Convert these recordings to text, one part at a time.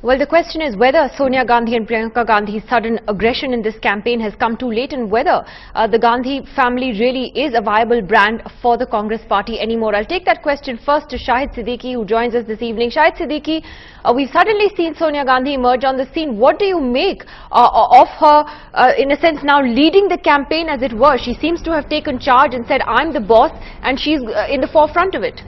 Well, the question is whether Sonia Gandhi and Priyanka Gandhi's sudden aggression in this campaign has come too late, and whether the Gandhi family really is a viable brand for the Congress party anymore. I'll take that question first to Shahid Siddiqui, who joins us this evening. Shahid Siddiqui, we've suddenly seen Sonia Gandhi emerge on the scene. What do you make of her, in a sense, now leading the campaign as it were? She seems to have taken charge and said, I'm the boss, and she's in the forefront of it.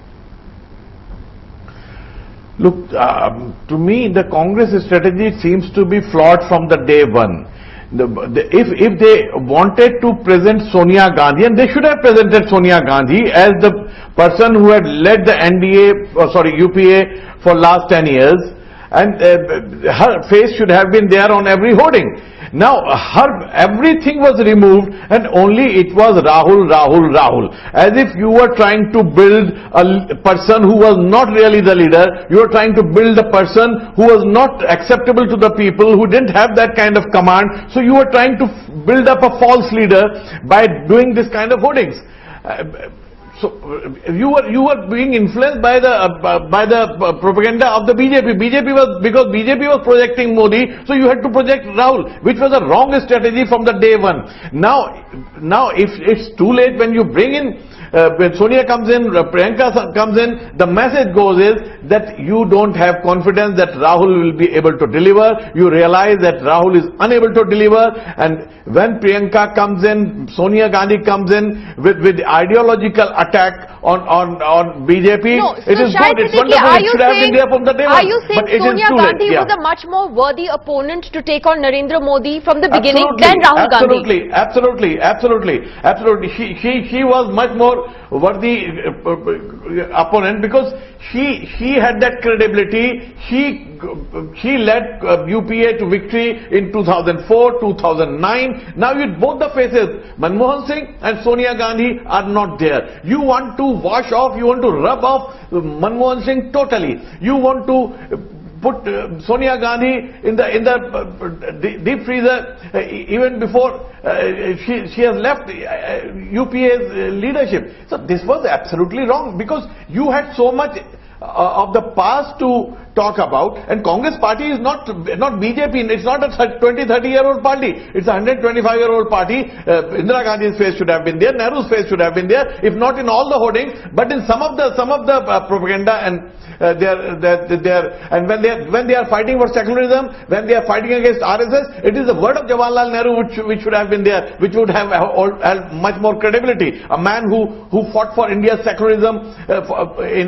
Look, to me, the Congress strategy seems to be flawed from the day one. If they wanted to present Sonia Gandhi, and they should have presented Sonia Gandhi as the person who had led the UPA for last 10 years, and her face should have been there on every hoarding. Now, everything was removed, and only it was Rahul, as if you were trying to build a person who was not really the leader. You were trying to build a person who was not acceptable to the people, who didn't have that kind of command. So you were trying to build up a false leader by doing this kind of hoardings. So you were being influenced by the propaganda of the BJP. Because BJP was projecting Modi, so you had to project Rahul, which was a wrong strategy from the day one. Now if it's too late, when you bring in when Sonia comes in, Priyanka comes in, the message goes is that you don't have confidence that Rahul will be able to deliver. You realize that Rahul is unable to deliver, and when Priyanka comes in, Sonia Gandhi comes in with ideological attack on BJP, no, it is good, it's wonderful, it should have been there from the day one. Are you saying Sonia Gandhi was a much more worthy opponent to take on Narendra Modi from the beginning than Rahul Gandhi? Absolutely. She was much more worthy opponent, because she had that credibility. She led UPA to victory in 2004, 2009. Now you both the faces, Manmohan Singh and Sonia Gandhi, are not there. You want to wash off, you want to rub off Manmohan Singh totally. You want to put Sonia Gandhi in the deep freezer even before she has left UPA's leadership. So this was absolutely wrong, because you had so much of the past to talk about, and Congress party is not BJP. It's not a 20-30-year-old party. It's a 125-year-old party. Indira Gandhi's face should have been there. Nehru's face should have been there, if not in all the hoardings, but in some of the propaganda, and when they are fighting for secularism, when they are fighting against RSS, it is the word of Jawaharlal Nehru which should have been there, which would have much more credibility. A man who fought for India's secularism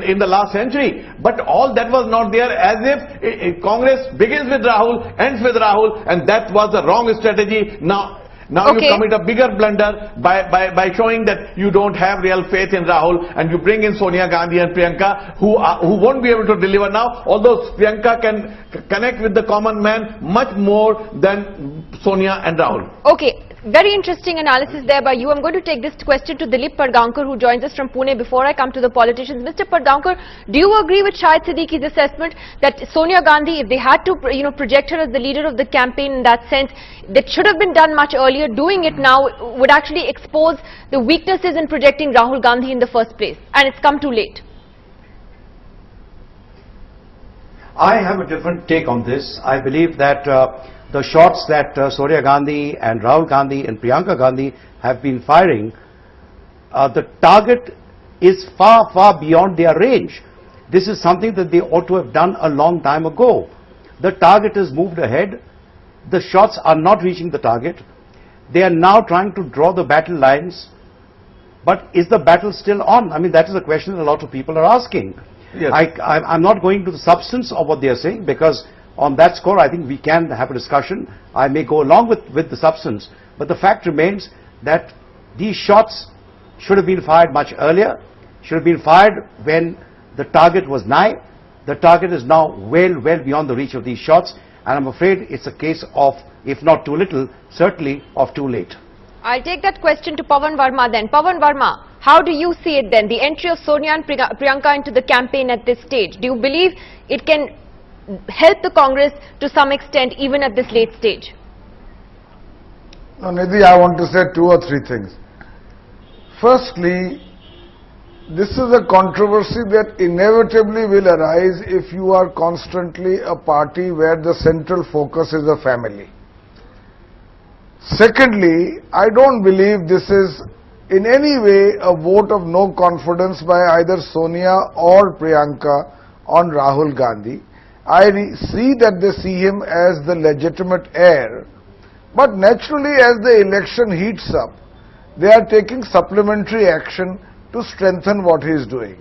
in the last century. But all that was not there, as if Congress begins with Rahul, ends with Rahul, and that was the wrong strategy. Now okay, you commit a bigger blunder by showing that you don't have real faith in Rahul, and you bring in Sonia Gandhi and Priyanka, who won't be able to deliver now, although Priyanka can connect with the common man much more than Sonia and Rahul. Okay. Very interesting analysis there by you. I'm going to take this question to Dilip Pargaonkar, who joins us from Pune, before I come to the politicians. Mr. Pargaonkar, do you agree with Shahid Siddiqui's assessment that Sonia Gandhi, if they had to project her as the leader of the campaign in that sense, that should have been done much earlier? Doing it now would actually expose the weaknesses in projecting Rahul Gandhi in the first place, and it's come too late. I have a different take on this. I believe that the shots that Sonia Gandhi and Rahul Gandhi and Priyanka Gandhi have been firing, the target is far, far beyond their range. This is something that they ought to have done a long time ago. The target has moved ahead. The shots are not reaching the target. They are now trying to draw the battle lines. But is the battle still on? I mean, that is a question that a lot of people are asking. Yes. I'm not going to the substance of what they are saying, because on that score, I think we can have a discussion. I may go along with the substance, but the fact remains that these shots should have been fired much earlier, should have been fired when the target was nigh. The target is now well beyond the reach of these shots, and I'm afraid it's a case of, if not too little, certainly of too late. I'll take that question to Pawan Verma then. Pawan Verma, how do you see it then, the entry of Sonia and Priyanka into the campaign at this stage? Do you believe it can help the Congress to some extent even at this late stage? No, Nidhi, I want to say 2 or 3 things. Firstly, this is a controversy that inevitably will arise if you are constantly a party where the central focus is a family. Secondly, I don't believe this is in any way a vote of no confidence by either Sonia or Priyanka on Rahul Gandhi. I see that they see him as the legitimate heir, but naturally as the election heats up, they are taking supplementary action to strengthen what he is doing.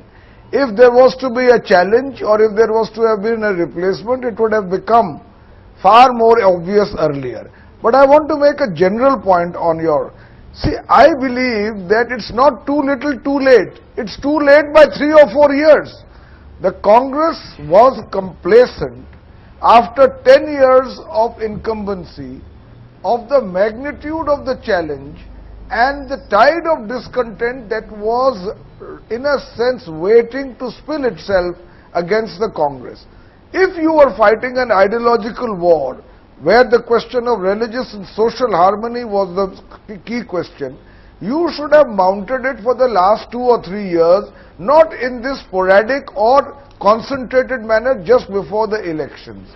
If there was to be a challenge or if there was to have been a replacement, it would have become far more obvious earlier. But I want to make a general point on your... See, I believe that it's not too little too late. It's too late by 3 or 4 years. The Congress was complacent after 10 years of incumbency of the magnitude of the challenge and the tide of discontent that was in a sense waiting to spill itself against the Congress. If you were fighting an ideological war where the question of religious and social harmony was the key question, you should have mounted it for the last 2 or 3 years, not in this sporadic or concentrated manner just before the elections.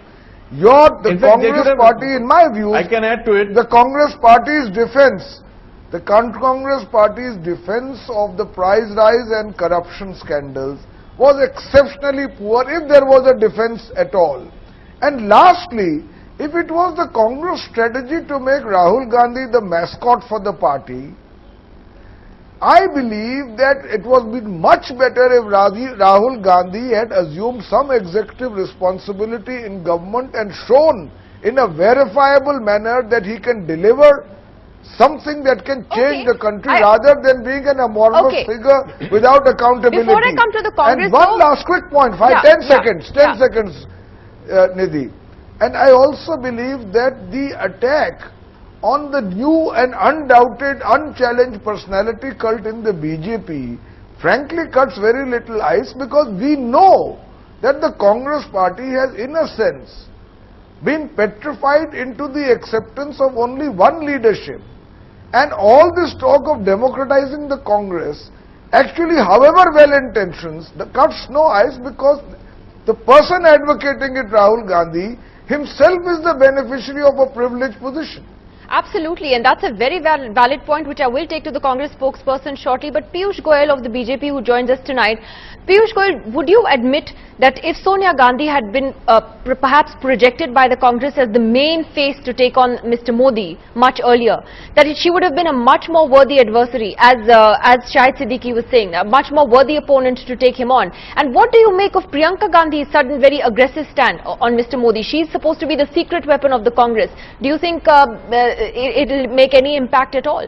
The Congress party, in my view, I can add to it. The Congress party's defense, the Congress party's defense of the price rise and corruption scandals was exceptionally poor, if there was a defense at all. And lastly, if it was the Congress strategy to make Rahul Gandhi the mascot for the party, I believe that it was been much better if Rahul Gandhi had assumed some executive responsibility in government and shown in a verifiable manner that he can deliver something that can change the country rather than being an amorphous figure without accountability. Before I come to the Congress, and one last quick point, 10 seconds, Nidhi. And I also believe that the attack on the new and undoubted, unchallenged personality cult in the BJP frankly cuts very little ice, because we know that the Congress party has in a sense been petrified into the acceptance of only one leadership. And all this talk of democratizing the Congress, actually however well intentions, cuts no ice, because the person advocating it, Rahul Gandhi, himself is the beneficiary of a privileged position. Absolutely, and that's a very valid point which I will take to the Congress spokesperson shortly. But Piyush Goyal of the BJP, who joins us tonight, Piyush Goyal, would you admit that if Sonia Gandhi had been perhaps projected by the Congress as the main face to take on Mr. Modi much earlier, that she would have been a much more worthy adversary, as Shahid Siddiqui was saying, a much more worthy opponent to take him on? And what do you make of Priyanka Gandhi's sudden very aggressive stand on Mr. Modi? She's supposed to be the secret weapon of the Congress. Do you think it'll make any impact at all?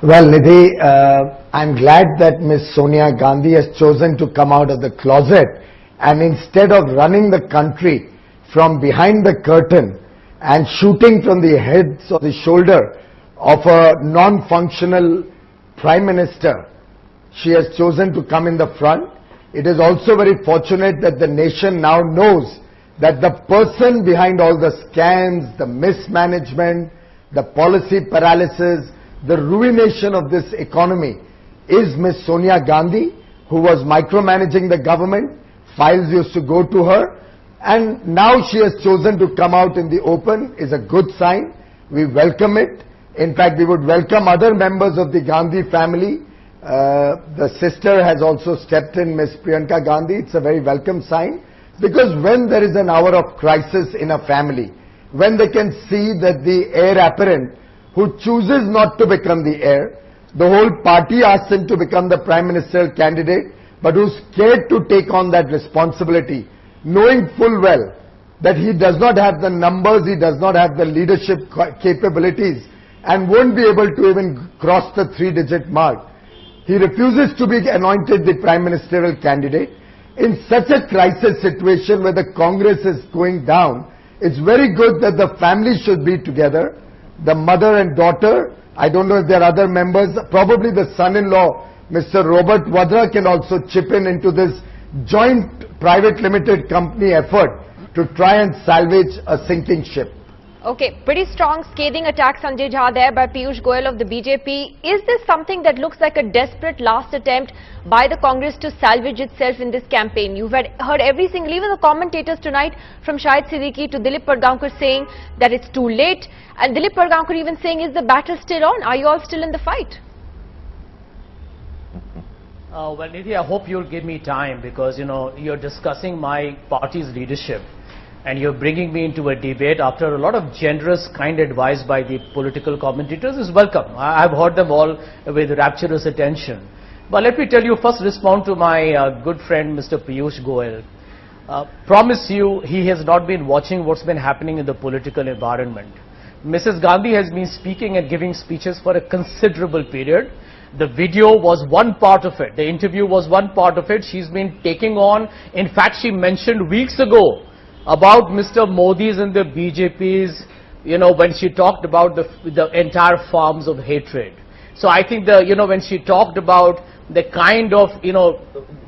Well, Nidhi, I'm glad that Ms. Sonia Gandhi has chosen to come out of the closet, and instead of running the country from behind the curtain and shooting from the heads or the shoulder of a non-functional Prime Minister, she has chosen to come in the front. It is also very fortunate that the nation now knows that the person behind all the scams, the mismanagement, the policy paralysis, the ruination of this economy is Ms. Sonia Gandhi, who was micromanaging the government. Files used to go to her, and now she has chosen to come out in the open is a good sign. We welcome it. In fact, we would welcome other members of the Gandhi family. The sister has also stepped in, Ms. Priyanka Gandhi. It's a very welcome sign, because when there is an hour of crisis in a family, when they can see that the heir apparent who chooses not to become the heir, the whole party asks him to become the Prime Minister candidate, but who's scared to take on that responsibility, knowing full well that he does not have the numbers, he does not have the leadership capabilities, and won't be able to even cross the 3-digit mark. He refuses to be anointed the Prime Ministerial candidate. In such a crisis situation where the Congress is going down, it's very good that the family should be together. The mother and daughter, I don't know if there are other members, probably the son-in-law, Mr. Robert Vadra, can also chip in into this joint private limited company effort to try and salvage a sinking ship. Okay, pretty strong scathing attack, Sanjay Jha, there by Piyush Goyal of the BJP. Is this something that looks like a desperate last attempt by the Congress to salvage itself in this campaign? You've heard every single, even the commentators tonight, from Shahid Siddiqui to Dilip Pargaonkar saying that it's too late, and Dilip Pargaonkar even saying, is the battle still on? Are you all still in the fight? Well, Nidhi, I hope you'll give me time because, you're discussing my party's leadership and you're bringing me into a debate after a lot of generous, kind advice by the political commentators is welcome. I've heard them all with rapturous attention. But let me tell you, first respond to my good friend, Mr. Piyush Goyal. Promise you, he has not been watching what's been happening in the political environment. Mrs. Gandhi has been speaking and giving speeches for a considerable period. The video was one part of it. The interview was one part of it. She's been taking on, in fact, she mentioned weeks ago about Mr. Modi's and the BJP's, when she talked about the entire farms of hatred. So I think when she talked about the kind of,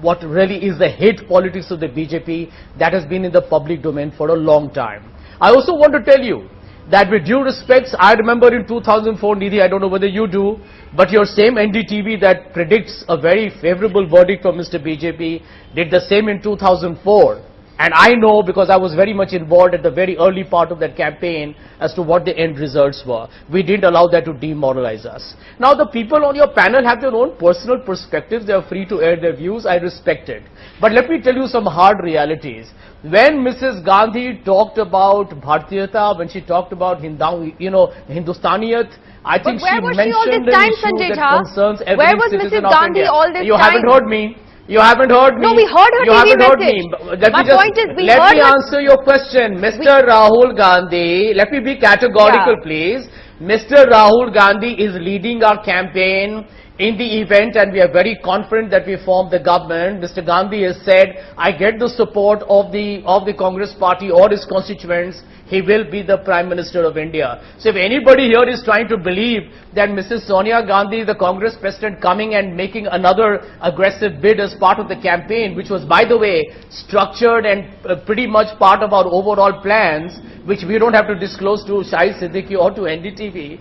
what really is the hate politics of the BJP, that has been in the public domain for a long time. I also want to tell you that with due respects, I remember in 2004, Nidhi, I don't know whether you do, but your same NDTV that predicts a very favorable verdict for Mr. BJP did the same in 2004. And I know because I was very much involved at the very early part of that campaign as to what the end results were. We didn't allow that to demoralize us. Now the people on your panel have their own personal perspectives. They are free to air their views. I respect it. But let me tell you some hard realities. When Mrs. Gandhi talked about Bhartiyata, when she talked about Hindustaniyat, I think she mentioned an issue that concerns every citizen of India. Where was Mrs. Gandhi all this time? You haven't heard me. You haven't heard me. No, we heard her TV message. My point is, let me answer your question. Mr. Rahul Gandhi, let me be categorical, please. Mr. Rahul Gandhi is leading our campaign in the event, and we are very confident that we form the government. Mr. Gandhi has said, I get the support of the Congress party or his constituents. He will be the Prime Minister of India. So if anybody here is trying to believe that Mrs. Sonia Gandhi, the Congress President, coming and making another aggressive bid as part of the campaign, which was, by the way, structured and pretty much part of our overall plans, which we don't have to disclose to Shahid Siddiqui or to NDTV,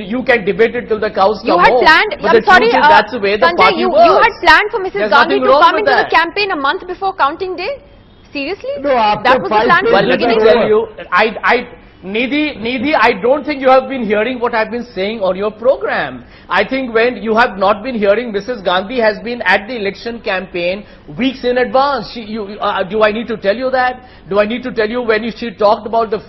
you can debate it till the cows come home. You had planned, but I'm sorry, that's the way the Sanjay, party works. You had planned for Mrs. Gandhi to come into the that. campaign a month before counting day? Seriously? No, that was the plan from the beginning? Let me tell you, Nidhi, I don't think you have been hearing what I've been saying on your program. I think when you have not been hearing, Mrs. Gandhi has been at the election campaign weeks in advance. Do I need to tell you that? Do I need to tell you when she talked about the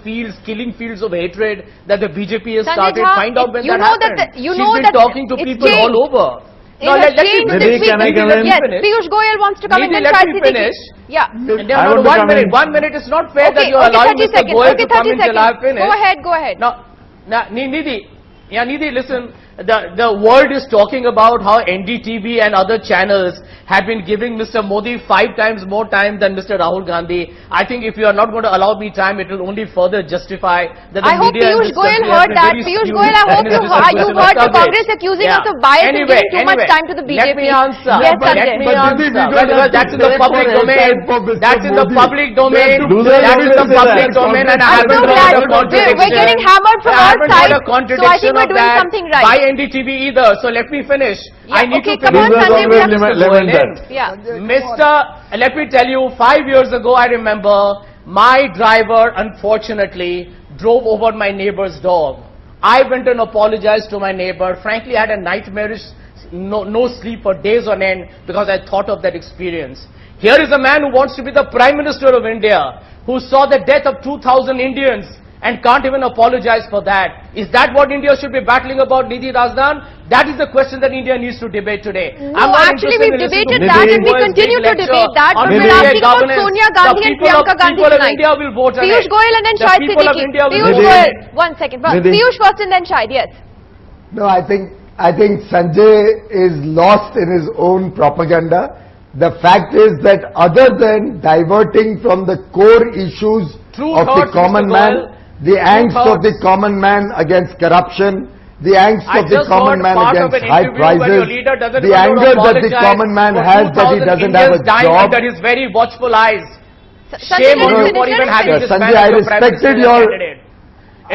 killing fields of hatred that the BJP has started? Find out when that happened. She's been talking to people all over. No, let me finish. Yes, Piyush Goyal wants to come in and try to finish. Yeah. No, 1 minute. 1 minute. It's not fair that you're allowing Mr. Goyal to come in till I finish. Go ahead. Now, Nidhi, listen. The world is talking about how NDTV and other channels have been giving Mr. Modi 5 times more time than Mr. Rahul Gandhi. I think if you are not going to allow me time, it will only further justify that the media Piyush Goyal heard that. Piyush Goyal, I hope you heard the Congress accusing us of bias and giving too much time to the BJP. Let me answer. Yes, let me answer. That's in the public domain. That's in the public domain. That is the public domain, and I haven't heard a contradiction. We're getting hammered from all sides, so I think we're doing something right. By NDTV either. So let me finish. I need to come on, Sanjay. Let me tell you, 5 years ago, I remember my driver, unfortunately, drove over my neighbor's dog. I went and apologized to my neighbor. Frankly, I had a nightmarish, no sleep for days on end because I thought of that experience. Here is a man who wants to be the Prime Minister of India, who saw the death of 2,000 Indians and can't even apologize for that. Is that what India should be battling about, Nidhi Razdan? That is the question that India needs to debate today. No, actually we've debated that and we continue to debate that, but we're asking about Sonia Gandhi and Priyanka Gandhi tonight. India will vote Piyush Goyal and then Shahid Siddiqui. Piyush Goyal, 1 second. Piyush first and then Shahid, yes. No, I think Sanjay is lost in his own propaganda. The fact is that other than diverting from the core issues of the common man, the angst of the common man against corruption, the angst of the common man against high prices, the anger that the common man has that he doesn't have a job. Under his very watchful eyes. Shame on you for even having this man Sanjay, I respected your...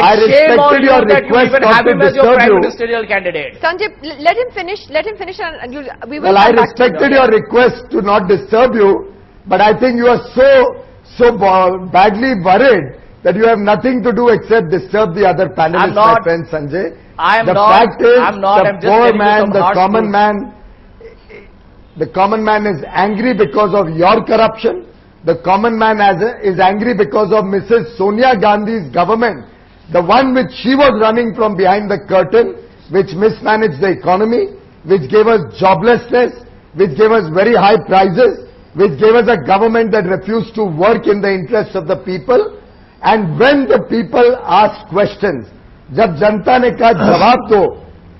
I Shame on respected you your that you request even not have to him as your disturb prime you. ministerial candidate. Sanjay, let him finish. Let him finish, and we will Well, I come back to you. respected your request to not disturb you, but I think you are so badly worried that you have nothing to do except disturb the other panelists, my friend Sanjay. I'm the not. fact is, I'm not. the I'm just poor telling you man, some the harsh common truths. man, the common man is angry because of your corruption. The common man is angry because of Mrs. Sonia Gandhi's government, the one which she was running from behind the curtain, which mismanaged the economy, which gave us joblessness, which gave us very high prices, which gave us a government that refused to work in the interest of the people. And when the people asked questions, जब जनता ने कहा जवाब दो,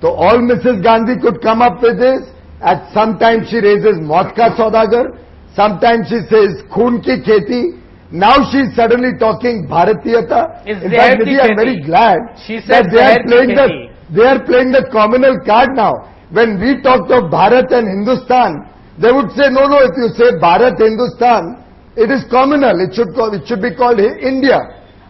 तो all Mrs. Gandhi could come up with is, at sometimes she raises मौत का सौदागर, sometimes she says खून की खेती. Now she is suddenly talking Bharatiyata. In fact, Nidhi, I am very glad that they are playing the communal card now. When we talked of Bharat and Hindustan, they would say, no, if you say Bharat, Hindustan, it is communal. It should be called India.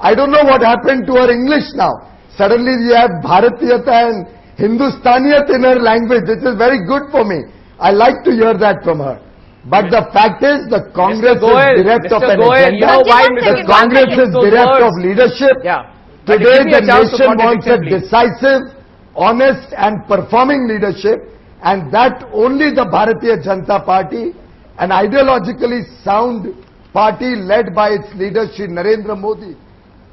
I don't know what happened to her English now. Suddenly you have Bharatiyata and Hindustaniyat in her language, which is very good for me. I like to hear that from her. But the fact is, the Congress is bereft of an agenda. You know why, the Congress is bereft of leadership. Yeah. Today the nation wants a decisive, honest and performing leadership, and that only the Bharatiya Janata Party, an ideologically sound party led by its leader Shri Narendra Modi,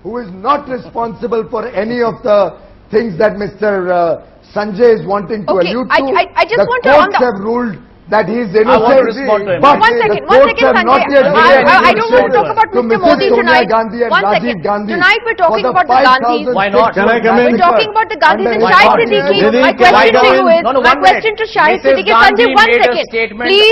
who is not responsible for any of the things that Mr. Sanjay is wanting to allude to. I just want to the courts have ruled that he is innocent. I want to respond to him. But one second, Sanjay. I don't want to talk about Mr. Modi tonight. Gandhi and One Rajiv second. Gandhi Tonight we're talking about the Gandhis. Why not? Can I come in? We're talking about the Gandhis and Why Shahid not? Siddiqui. Nidhi, My can I question to come you in? is, my question to Shahid Siddiqui, Sanjay, one second. Please.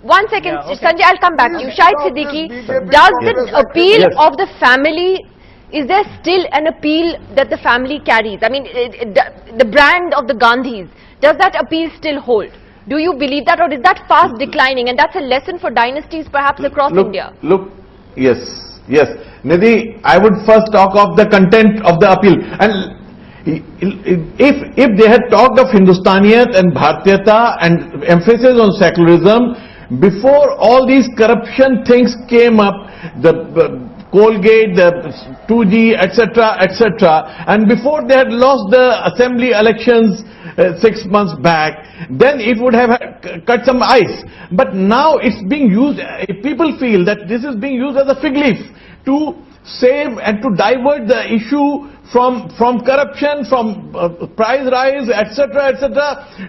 One second, Sanjay, I'll come back to you. Shahid Siddiqui, does the appeal of the family, is there still an appeal that the family carries? I mean, the brand of the Gandhis, does that appeal still hold? Do you believe that, or is that fast declining? And that's a lesson for dynasties perhaps across India. Yes. Nidhi, I would first talk of the content of the appeal. And if they had talked of Hindustaniyat and Bharatiyata and emphasis on secularism, before all these corruption things came up, the Colgate, the 2G, etc., and before they had lost the assembly elections 6 months back, then it would have cut some ice. But now it's being used, people feel that this is being used as a fig leaf to save and to divert the issue from corruption, from price rise, etc.,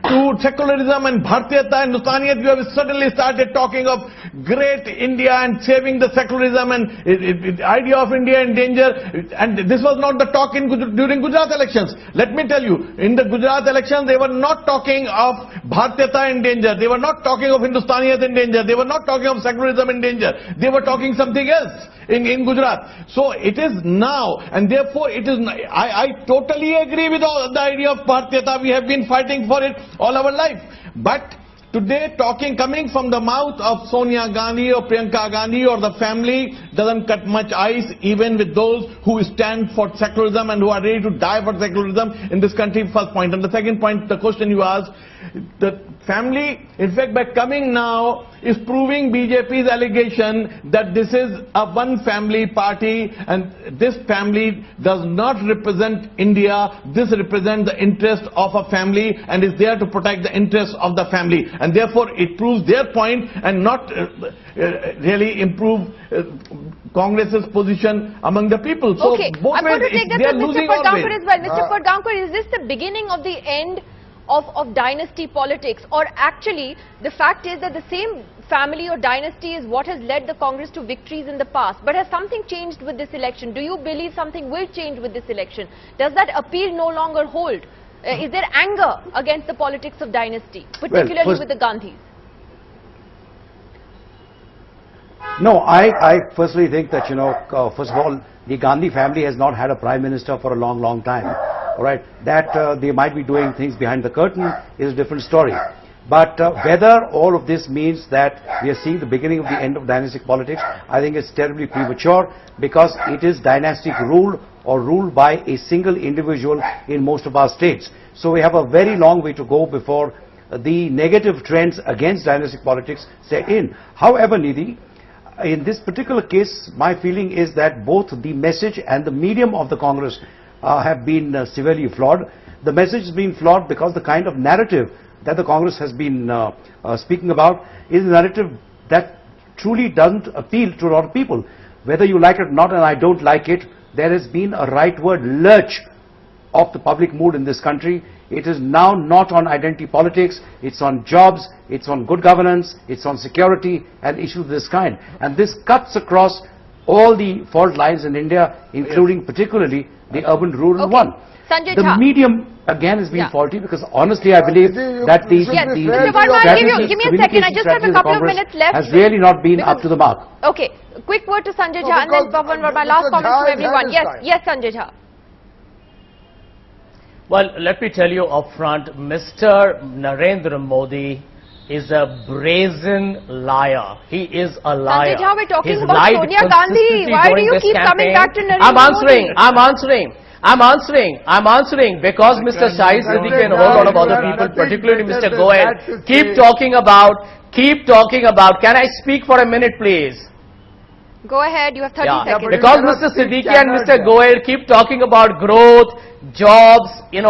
to secularism and Bharatiyata and Hindustaniyat. You have suddenly started talking of great India and saving the secularism and the idea of India in danger. And this was not the talk during Gujarat elections. Let me tell you, in the Gujarat elections, they were not talking of Bharatiyata in danger. They were not talking of Hindustaniyat in danger. They were not talking of secularism in danger. They were talking something else in Gujarat. So it is now, and therefore it is. I totally agree with the idea of Bharatiyata. We have been fighting for it all our life. But today, coming from the mouth of Sonia Gandhi or Priyanka Gandhi or the family doesn't cut much ice, even with those who stand for secularism and who are ready to die for secularism in this country. First point. And the second point, the question you asked, the family, in fact, by coming now, is proving BJP's allegation that this is a one family party and this family does not represent India. This represents the interest of a family and is there to protect the interests of the family. And therefore, it proves their point and not really improve Congress's position among the people. So Okay, both I'm going to ways, take that they are to Mr. losing Padgaonkar always. as well. Mr. Padgaonkar, is this the beginning of the end of dynasty politics, or actually the fact is that the same family or dynasty is what has led the Congress to victories in the past? But has something changed with this election? Do you believe something will change with this election? Does that appeal no longer hold? Is there anger against the politics of dynasty, particularly with the Gandhis? No, I personally think that, first of all, the Gandhi family has not had a prime minister for a long time. All right, that they might be doing things behind the curtain is a different story. But whether all of this means that we are seeing the beginning of the end of dynastic politics, I think it's terribly premature, because it is dynastic rule or ruled by a single individual in most of our states. So we have a very long way to go before the negative trends against dynastic politics set in. However, Nidhi, in this particular case, my feeling is that both the message and the medium of the Congress have been severely flawed. The message has been flawed because the kind of narrative that the Congress has been speaking about is a narrative that truly doesn't appeal to a lot of people. Whether you like it or not, and I don't like it, there has been a rightward lurch of the public mood in this country. It is now not on identity politics, it's on jobs, it's on good governance, it's on security and issues of this kind. And this cuts across all the fault lines in India, including particularly the urban-rural one. Sanjay The Jha. medium again has been faulty, because honestly I believe that the Mr. Verma, give me a second. I just have a couple of minutes left. has really not been up to the mark. Okay, quick word to Sanjay No, Jha and then because Pavan Verma. Last Mr. comments Jha to has everyone. had his Yes, time. yes, Sanjay Jha. Well, let me tell you upfront, Mr. Narendra Modi is a brazen liar. He is a liar. Sanjay Jha, we're talking He's about lied Sonia Gandhi. consistently Why do during you this keep coming campaign. back to Narendra I'm answering because Mr. Shahid Siddiqui and a whole lot of other people, particularly Mr. Goel, keep talking about, can I speak for a minute please? Go ahead, you have 30 seconds. Because Mr. Siddiqui and Mr. Goel keep talking about growth, jobs, and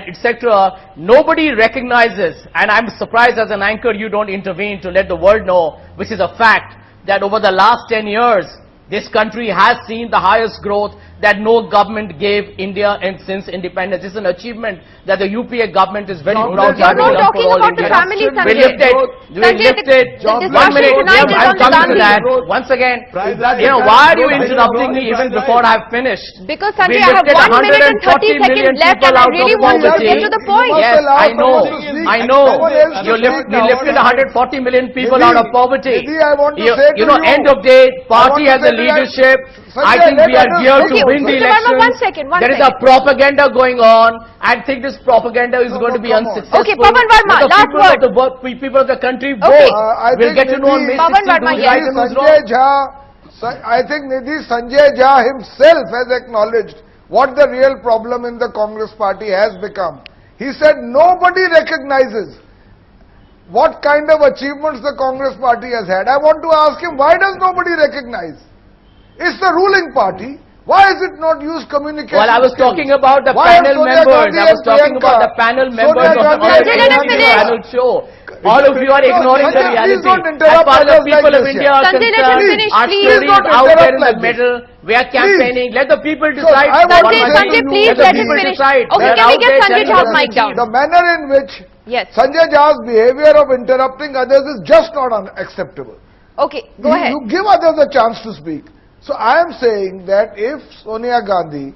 etc. Nobody recognizes, and I'm surprised as an anchor you don't intervene to let the world know, which is a fact, that over the last 10 years, this country has seen the highest growth that no government gave India and since independence. It's an achievement that the UPA government is very proud to have You're done not for talking all about the Indians. family, We Sanjay. lifted, The 1 discussion minute, tonight is I'm on the coming to Gandhi. that. Once again, why are you interrupting me even before I've finished? Because Sanjay, We I have lifted 1 minute and 30 140 million seconds left people and I out really of want to poverty. get to the point. Yes, I know. Someone else to speak We now. lifted 140 million people Nidhi, out of poverty. Nidhi, I want to say to You know, you, end of day, party I has want to a say to you, leadership. Sanjay, I think we let are us- here Okay, to win the Mr. Verma, elections. one There is a second. propaganda going on. I think this propaganda is going to be come on. unsuccessful. Okay, Pavan Verma, Let the last people word. of the people of the country vote. Okay. I We'll think get to know on May Nidhi- 16 16 Pavan who's Verma, right and who's Sanjay wrong. Jha, I think Nidhi, Sanjay Jha himself has acknowledged what the real problem in the Congress party has become. He said nobody recognizes what kind of achievements the Congress party has had. I want to ask him, why does nobody recognize? It's the ruling party. Why is it not used communication? Well, I was skills? talking about the Why are panel Sonia members. Gandhi I was and talking about Priyanka? the panel Sonia members of the Gandhi and Sanjay, let us other finish. panel show. All of you are ignoring the Sanjay, please reality. don't As interrupt far as the others people like of this, India yeah. are Sanjay, let us concerned, finish, our please. story Please is don't out there interrupt in the like this. middle. We are campaigning. Let the people decide. I want Sanjay, to say Sanjay, to you, please Let the let him people finish. decide. Okay, They're can we out get there Sanjay telling Jha's us mic to down? achieve. The manner in which Yes. Sanjay Jha's behavior of interrupting others is just not unacceptable. Okay, go ahead. You give others a chance to speak. So I am saying that if Sonia Gandhi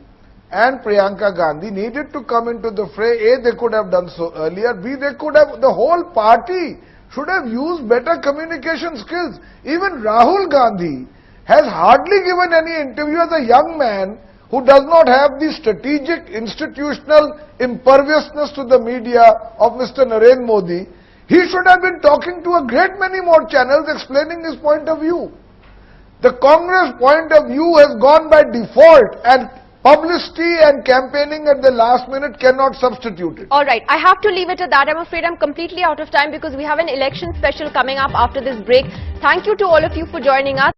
and Priyanka Gandhi needed to come into the fray, A, they could have done so earlier, B, they could have, the whole party should have used better communication skills. Even Rahul Gandhi has hardly given any interview as a young man who does not have the strategic institutional imperviousness to the media of Mr. Narendra Modi. He should have been talking to a great many more channels explaining his point of view. The Congress point of view has gone by default, and publicity and campaigning at the last minute cannot substitute it. All right, I have to leave it at that. I'm afraid I'm completely out of time because we have an election special coming up after this break. Thank you to all of you for joining us.